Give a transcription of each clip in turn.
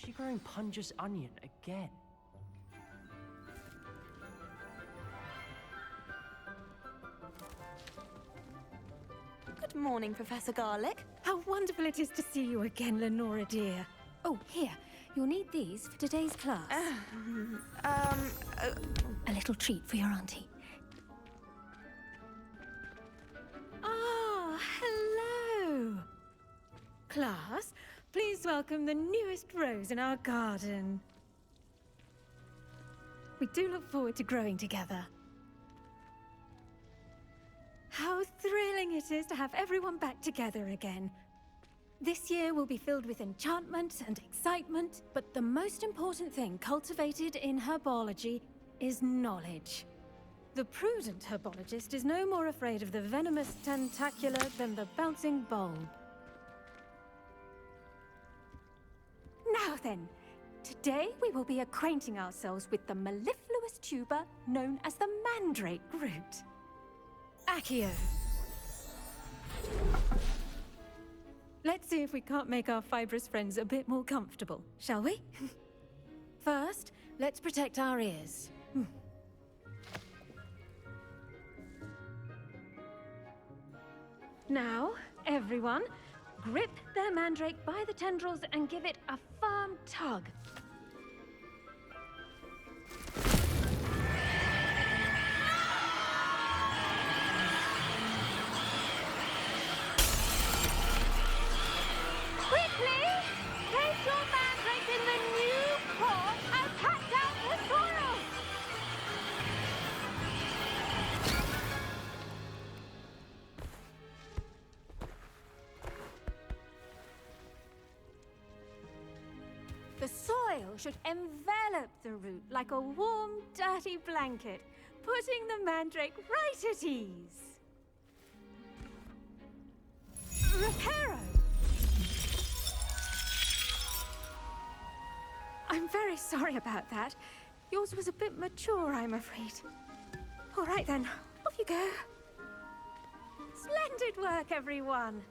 she growing Punja's onion again? Good morning, Professor Garlic. How wonderful it is to see you again, Lenora dear. Oh, here. You'll need these for today's class. A little treat for your auntie. Ah, hello. Class, please welcome the newest rose in our garden. We do look forward to growing together. How thrilling it is to have everyone back together again. This year will be filled with enchantment and excitement, but the most important thing cultivated in herbology is knowledge. The prudent herbologist is no more afraid of the venomous tentacular than the bouncing bulb. Now then, today we will be acquainting ourselves with the mellifluous tuber known as the mandrake root. Accio. Let's see if we can't make our fibrous friends a bit more comfortable, shall we? First, let's protect our ears. Now, everyone, grip their mandrake by the tendrils and give it a firm tug. Quickly! Place your mandrake in the new pot and pat down the soil! The soil should envelop the root like a warm, dirty blanket, putting the mandrake right at ease. Reparo! I'm very sorry about that. Yours was a bit mature, I'm afraid. All right then, off you go. Splendid work, everyone.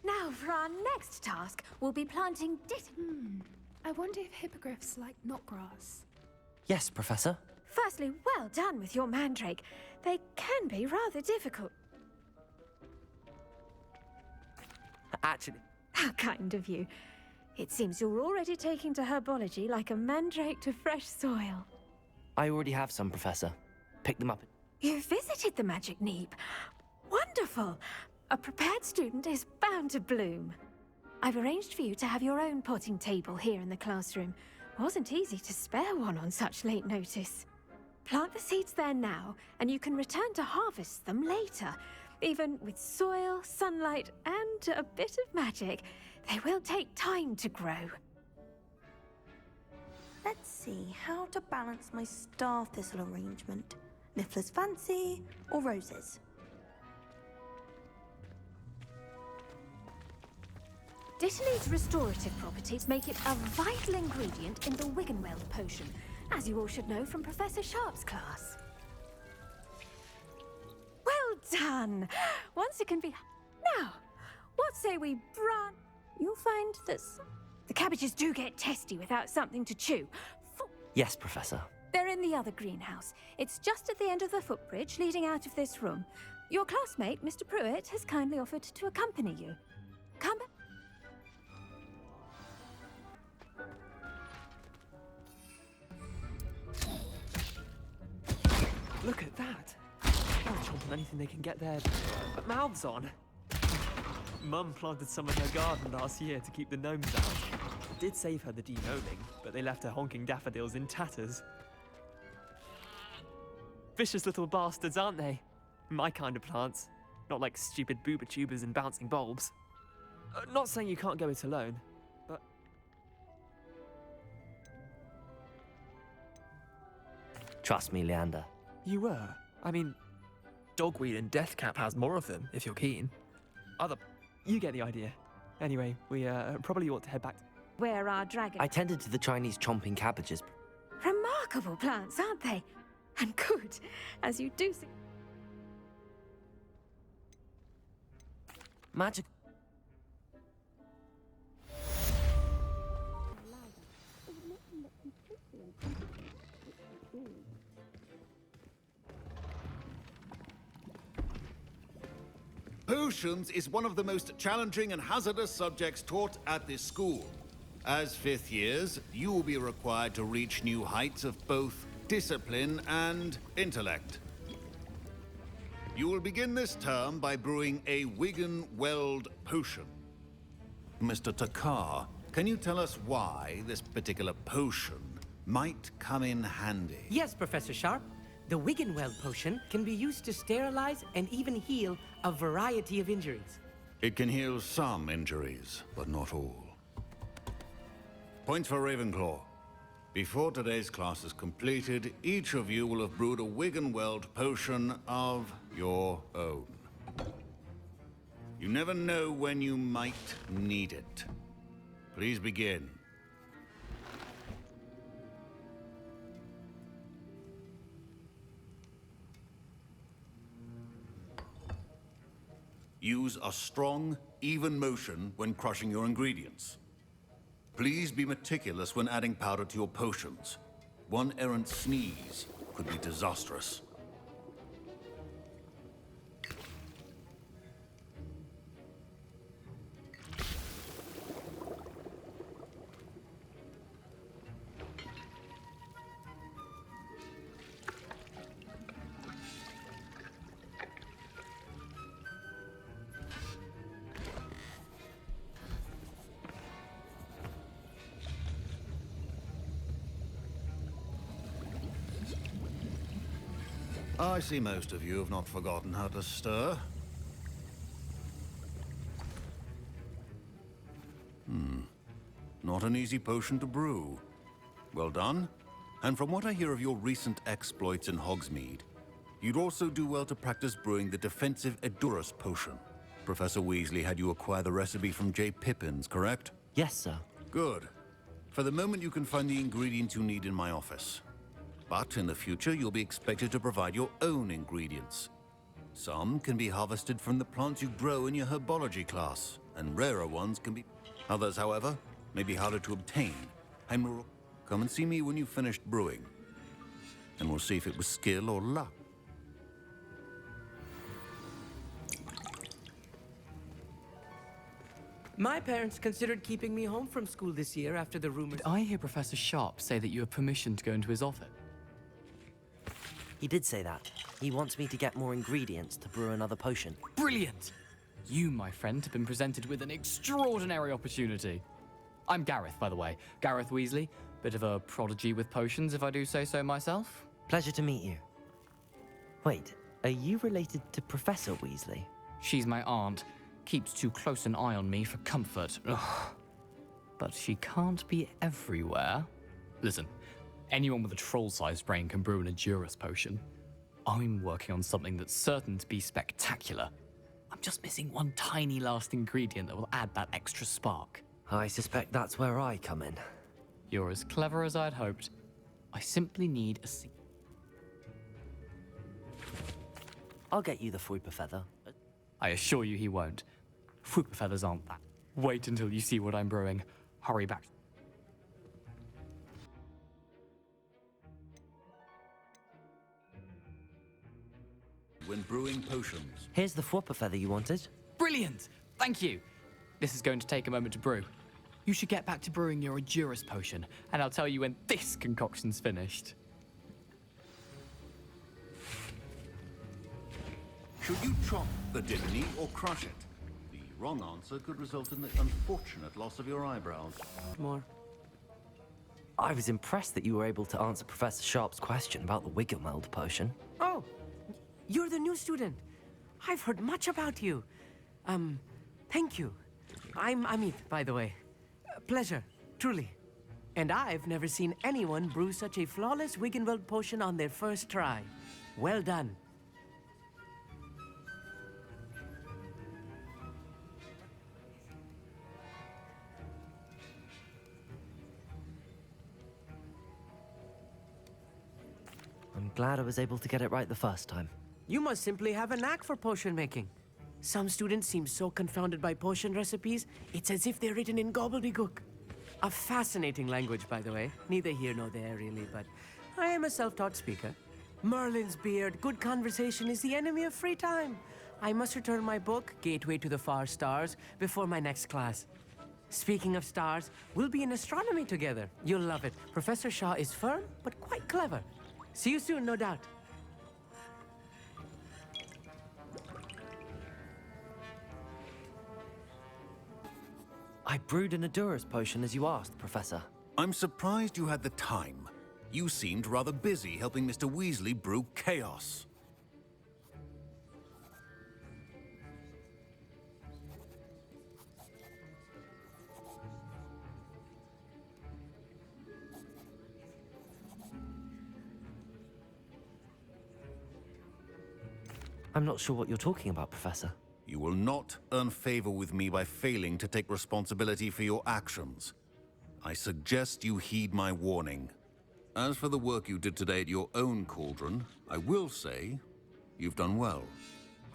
Now, for our next task, we'll be planting I wonder if hippogriffs like knotgrass. Yes, Professor. Firstly, well done with your mandrake. They can be rather difficult. Actually, How kind of you. It seems you're already taking to herbology like a mandrake to fresh soil. I already have some, Professor. Pick them up. You visited the Magic Neep. Wonderful! A prepared student is bound to bloom. I've arranged for you to have your own potting table here in the classroom. Wasn't easy to spare one on such late notice. Plant the seeds there now, and you can return to harvest them later. Even with soil, sunlight, and a bit of magic, they will take time to grow. Let's see how to balance my star thistle arrangement. Niffler's fancy or roses? Dittany's restorative properties make it a vital ingredient in the Wiggenweld potion, as you all should know from Professor Sharp's class. Well done! Once it can be... Now, what say we You'll find that the cabbages do get testy without something to chew. Yes, Professor. They're in the other greenhouse. It's just at the end of the footbridge leading out of this room. Your classmate, Mr. Pruitt, has kindly offered to accompany you. Come back. Look at that! They'll chomp on anything they can get their mouths on. Mum planted some in her garden last year to keep the gnomes out. It did save her the de-gnoming, but they left her honking daffodils in tatters. Vicious little bastards, aren't they? My kind of plants. Not like stupid booba tubers and bouncing bulbs. Not saying you can't go it alone, but... Trust me, Leander. You were. I mean, dogweed and deathcap has more of them, if you're keen. You get the idea. Anyway, we probably ought to head back. Where our dragon... I tended to the Chinese chomping cabbages. Remarkable plants, aren't they? And good, as you do see. Magic... Potions is one of the most challenging and hazardous subjects taught at this school. As fifth years, you will be required to reach new heights of both discipline and intellect. You will begin this term by brewing a Wigan-Weld potion. Mr. Takar, can you tell us why this particular potion might come in handy? Yes, Professor Sharp. The Wigan-Weld potion can be used to sterilize and even heal a variety of injuries. It can heal some injuries, but not all. Points for Ravenclaw. Before today's class is completed, each of you will have brewed a Wigan-Weld potion of your own. You never know when you might need it. Please begin. Use a strong, even motion when crushing your ingredients. Please be meticulous when adding powder to your potions. One errant sneeze could be disastrous. I see most of you have not forgotten how to stir. Not an easy potion to brew. Well done. And from what I hear of your recent exploits in Hogsmeade, you'd also do well to practice brewing the defensive Edurus potion. Professor Weasley had you acquire the recipe from J. Pippins, correct? Yes, sir. Good. For the moment, you can find the ingredients you need in my office. But in the future, you'll be expected to provide your own ingredients. Some can be harvested from the plants you grow in your herbology class, and rarer ones can be... Others, however, may be harder to obtain. Come and see me when you've finished brewing, and we'll see if it was skill or luck. My parents considered keeping me home from school this year after the rumors. Did I hear Professor Sharp say that you have permission to go into his office? He did say that. He wants me to get more ingredients to brew another potion. Brilliant! You, my friend, have been presented with an extraordinary opportunity. I'm Gareth, by the way. Gareth Weasley. Bit of a prodigy with potions, if I do say so myself. Pleasure to meet you. Wait, are you related to Professor Weasley? She's my aunt. Keeps too close an eye on me for comfort. Ugh. But she can't be everywhere. Listen, anyone with a troll-sized brain can brew an Edurus potion. I'm working on something that's certain to be spectacular. I'm just missing one tiny last ingredient that will add that extra spark. I suspect that's where I come in. You're as clever as I'd hoped. I simply need a I'll get you the Fuipa feather. I assure you he won't. Fuipa feathers aren't that. Wait until you see what I'm brewing. Hurry back. When brewing potions. Here's the Fuipa feather you wanted. Brilliant! Thank you. This is going to take a moment to brew. You should get back to brewing your Edurus potion, and I'll tell you when this concoction's finished. Should you chop the didney or crush it? The wrong answer could result in the unfortunate loss of your eyebrows. More. I was impressed that you were able to answer Professor Sharp's question about the Wigan-Weld potion. Oh, you're the new student. I've heard much about you. Thank you. I'm Amit, by the way. Pleasure, truly. And I've never seen anyone brew such a flawless Wigan-Weld potion on their first try. Well done. I'm glad I was able to get it right the first time. You must simply have a knack for potion making. Some students seem so confounded by potion recipes, it's as if they're written in gobbledygook. A fascinating language, by the way. Neither here nor there, really, but I am a self-taught speaker. Merlin's beard, good conversation is the enemy of free time. I must return my book, Gateway to the Far Stars, before my next class. Speaking of stars, we'll be in astronomy together. You'll love it. Professor Shaw is firm, but quite clever. See you soon, no doubt. I brewed an Adura's potion as you asked, Professor. I'm surprised you had the time. You seemed rather busy helping Mr. Weasley brew chaos. I'm not sure what you're talking about, Professor. You will not earn favor with me by failing to take responsibility for your actions. I suggest you heed my warning. As for the work you did today at your own cauldron, I will say you've done well.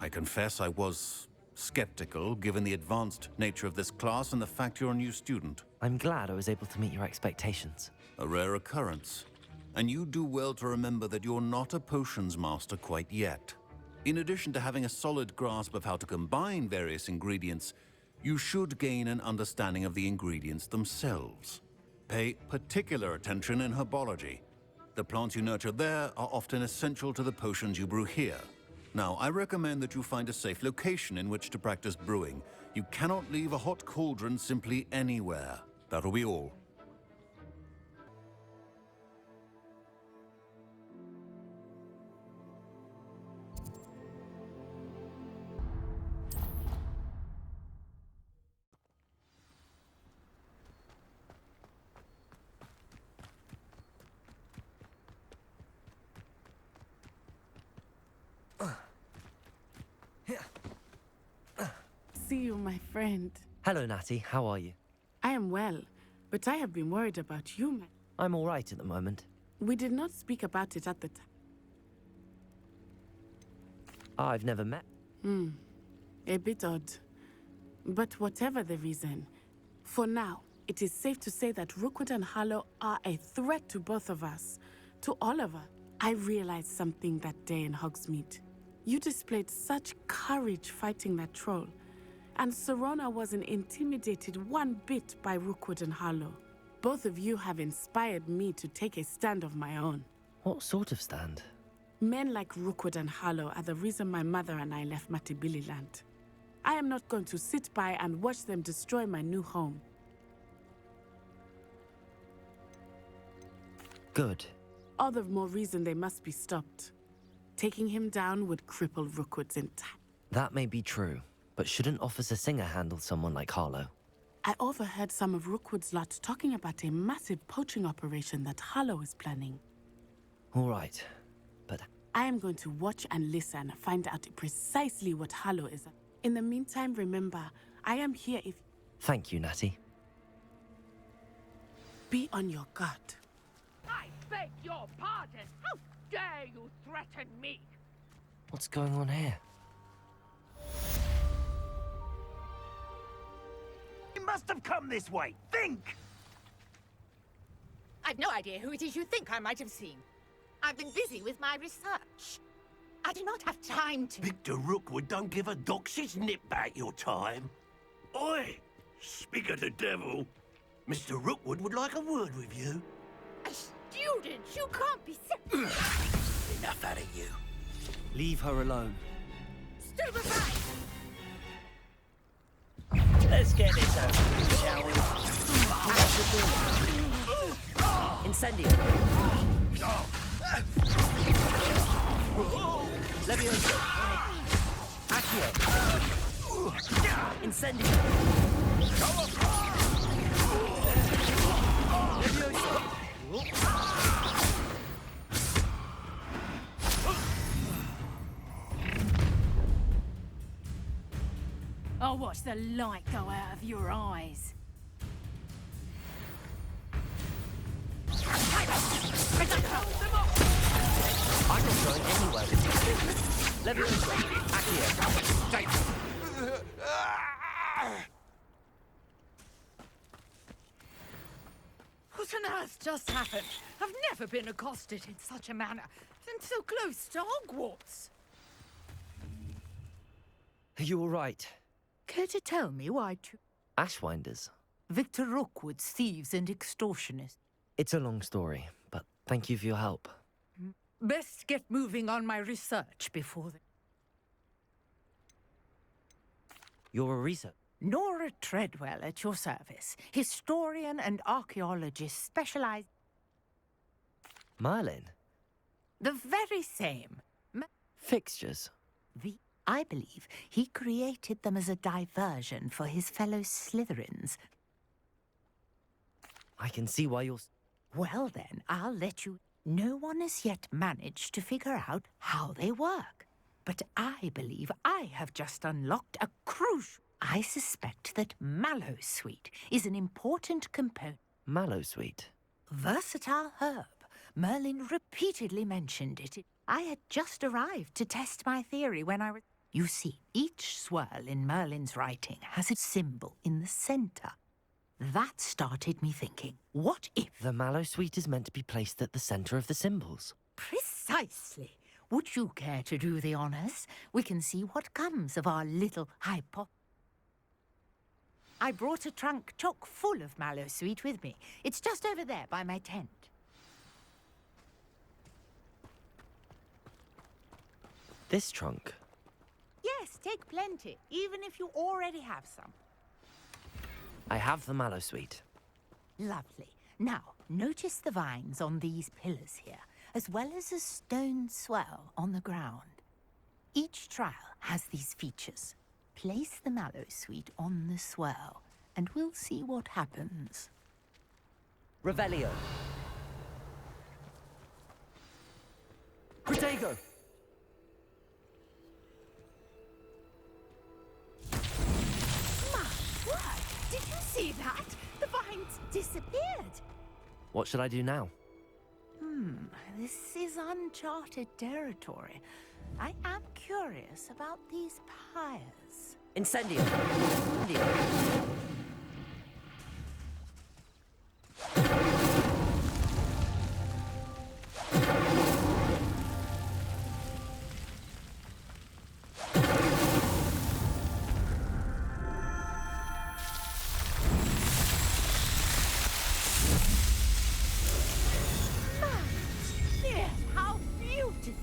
I confess I was skeptical, given the advanced nature of this class and the fact you're a new student. I'm glad I was able to meet your expectations. A rare occurrence. And you do well to remember that you're not a potions master quite yet. In addition to having a solid grasp of how to combine various ingredients, you should gain an understanding of the ingredients themselves. Pay particular attention in herbology. The plants you nurture there are often essential to the potions you brew here. Now, I recommend that you find a safe location in which to practice brewing. You cannot leave a hot cauldron simply anywhere. That'll be all. See you, my friend. Hello, Natty. How are you? I am well, but I have been worried about you, man. I'm all right at the moment. We did not speak about it at the time. I've never met. A bit odd. But whatever the reason, for now, it is safe to say that Rookwood and Harlow are a threat to both of us, to all of us. I realized something that day in Hogsmeade. You displayed such courage fighting that troll, and Serona wasn't intimidated one bit by Rookwood and Harlow. Both of you have inspired me to take a stand of my own. What sort of stand? Men like Rookwood and Harlow are the reason my mother and I left Matabeleland. I am not going to sit by and watch them destroy my new home. Good. All the more reason they must be stopped. Taking him down would cripple Rookwood's entire... That may be true, but shouldn't Officer Singer handle someone like Harlow? I overheard some of Rookwood's lot talking about a massive poaching operation that Harlow is planning. All right, but... I am going to watch and listen, find out precisely what Harlow is. In the meantime, remember, I am here if... Thank you, Natty. Be on your guard. I beg your pardon! How dare you threaten me? What's going on here? You must have come this way. Think! I've no idea who it is you think I might have seen. I've been busy with my research. I do not have time to... Victor Rookwood don't give a doxy's nip back your time. Oi! Speak of the devil. Mr. Rookwood would like a word with you. A student? You can't be... Enough out of you. Leave her alone. Stupefy! Let's get this over with, shall we? Incendio. Levioso. Accio. Incendio. Levioso. I'll watch the light go out of your eyes. I can join anywhere with you. Levioso. Accio. What on earth just happened? I've never been accosted in such a manner, and so close to Hogwarts. You all right? Care to tell me why Ashwinders. Victor Rookwood's thieves and extortionists? It's a long story, but thank you for your help. Best get moving on my research before the... You're a researcher. Nora Treadwell at your service. Historian and archaeologist specialized... Merlin? The very same. Fixtures. I believe he created them as a diversion for his fellow Slytherins. I can see why you're... Well then, I'll let you... No one has yet managed to figure out how they work. But I believe I have just unlocked a crucial... I suspect that Mallowsweet is an important component. Mallowsweet? Versatile herb. Merlin repeatedly mentioned it. I had just arrived to test my theory when I was... You see, each swirl in Merlin's writing has a symbol in the center. That started me thinking, what if... The Mallowsweet is meant to be placed at the center of the symbols. Precisely. Would you care to do the honors? We can see what comes of our little hypo... I brought a trunk chock full of Mallowsweet with me. It's just over there by my tent. This trunk? Yes, take plenty, even if you already have some. I have the Mallowsweet. Lovely. Now, notice the vines on these pillars here, as well as a stone swell on the ground. Each trial has these features. Place the Mallowsweet on the swirl, and we'll see what happens. Revelio. Protego. My word! Did you see that? The vines disappeared. What should I do now? This is uncharted territory. I am curious about these pyres. Incendio. Yes, how beautiful!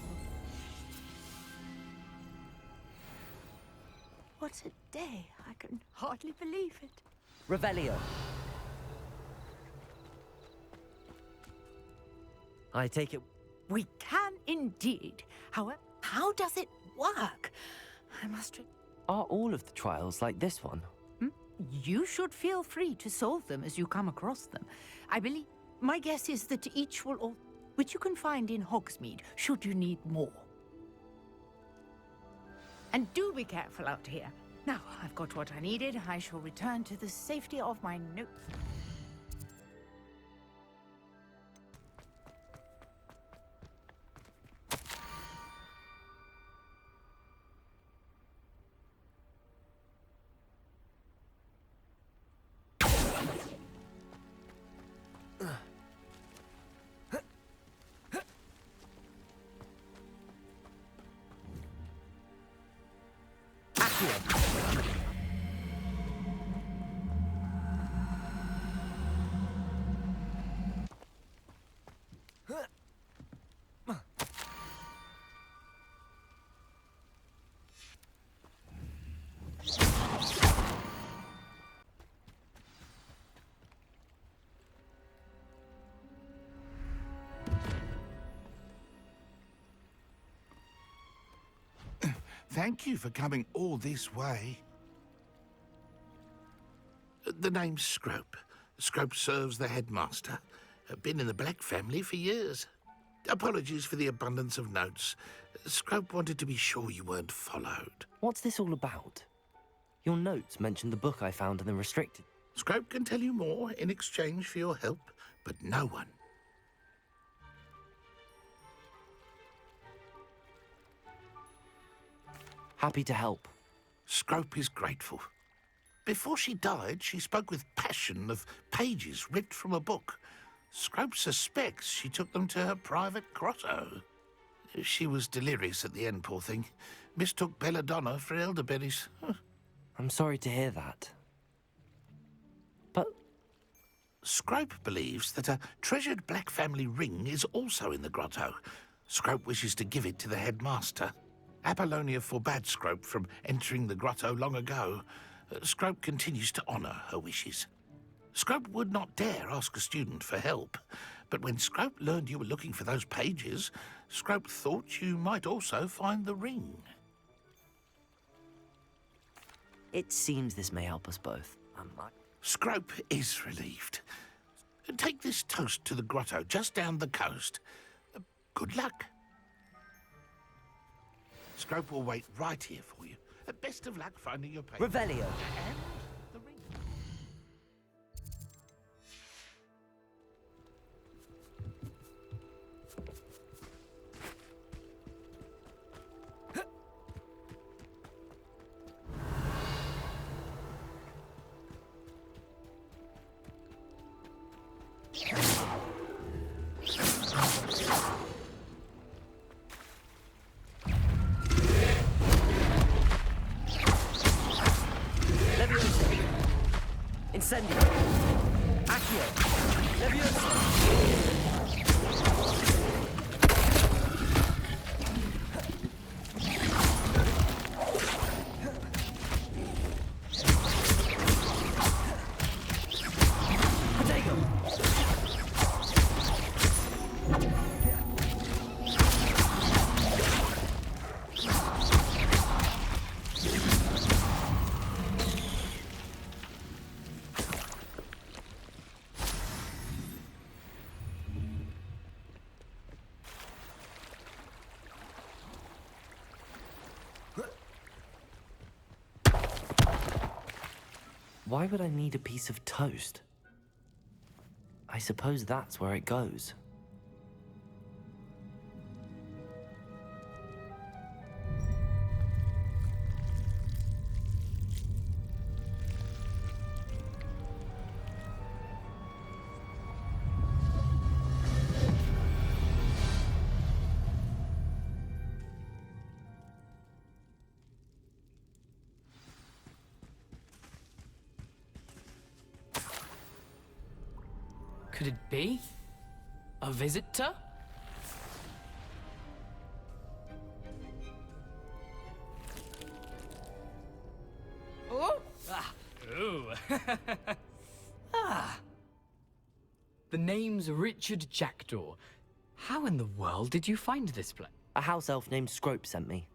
What a day. I can hardly believe it. Revelio. I take it... We can indeed. However, how does it work? I must... Are all of the trials like this one? You should feel free to solve them as you come across them. I believe... My guess is that each will... which you can find in Hogsmeade, should you need more. And do be careful out here. Now, I've got what I needed. I shall return to the safety of my notes. Thank you for coming all this way. The name's Scrope. Scrope serves the headmaster. Been in the Black family for years. Apologies for the abundance of notes. Scrope wanted to be sure you weren't followed. What's this all about? Your notes mentioned the book I found in the restricted... Scrope can tell you more in exchange for your help, but no one. Happy to help. Scrope is grateful. Before she died, she spoke with passion of pages ripped from a book. Scrope suspects she took them to her private grotto. She was delirious at the end, poor thing. Mistook belladonna for elderberries. I'm sorry to hear that. But Scrope believes that a treasured black family ring is also in the grotto. Scrope wishes to give it to the headmaster. Apollonia forbade Scrope from entering the grotto long ago. Scrope continues to honour her wishes. Scrope would not dare ask a student for help, but when Scrope learned you were looking for those pages, Scrope thought you might also find the ring. it seems this may help us both. Scrope is relieved. Take this toast to the grotto just down the coast. Good luck. Scrope will wait right here for you. Best of luck finding your paper. Revelio. And the ring. Incendio. Accio. Leviosa. Why would I need a piece of toast? I suppose that's where it goes. Could it be? A visitor? Oh! Ah. Ooh. Ah. The name's Richard Jackdaw. How in the world did you find this place? A house elf named Scrope sent me.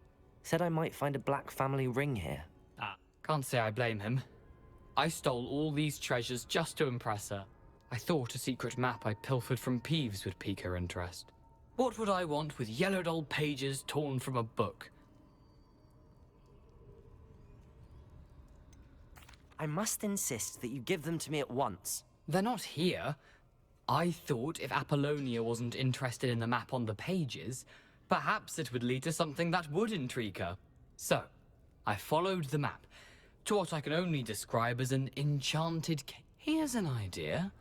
Said I might find a black family ring here. Ah, can't say I blame him. I stole all these treasures just to impress her. I thought a secret map I pilfered from Peeves would pique her interest. What would I want with yellowed old pages torn from a book? I must insist that you give them to me at once. They're not here. I thought if Apollonia wasn't interested in the map on the pages, perhaps it would lead to something that would intrigue her. So, I followed the map to what I can only describe as an enchanted cave. Here's an idea.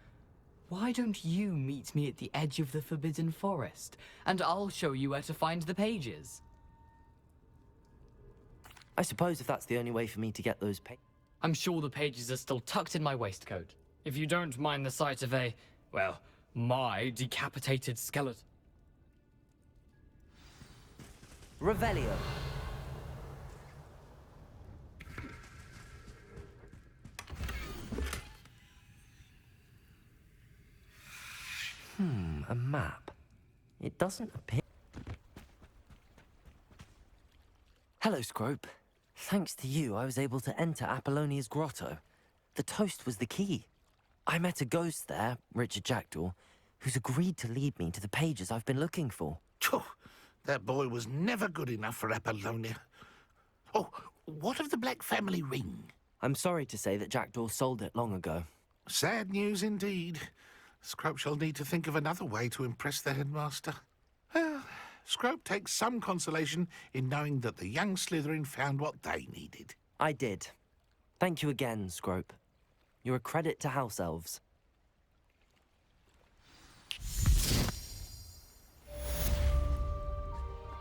Why don't you meet me at the edge of the Forbidden Forest, and I'll show you where to find the pages? I suppose if that's the only way for me to get those pages. I'm sure the pages are still tucked in my waistcoat. If you don't mind the sight of a, well, my decapitated skeleton. Revelio. A map. It doesn't appear. Hello, Scrope. Thanks to you, I was able to enter Apollonia's grotto. The toast was the key. I met a ghost there, Richard Jackdaw, who's agreed to lead me to the pages I've been looking for. Phew, that boy was never good enough for Apollonia. Oh, what of the Black family ring? I'm sorry to say that Jackdaw sold it long ago. Sad news indeed. Scrope shall need to think of another way to impress the headmaster. Well, Scrope takes some consolation in knowing that the young Slytherin found what they needed. I did. Thank you again, Scrope. You're a credit to house elves.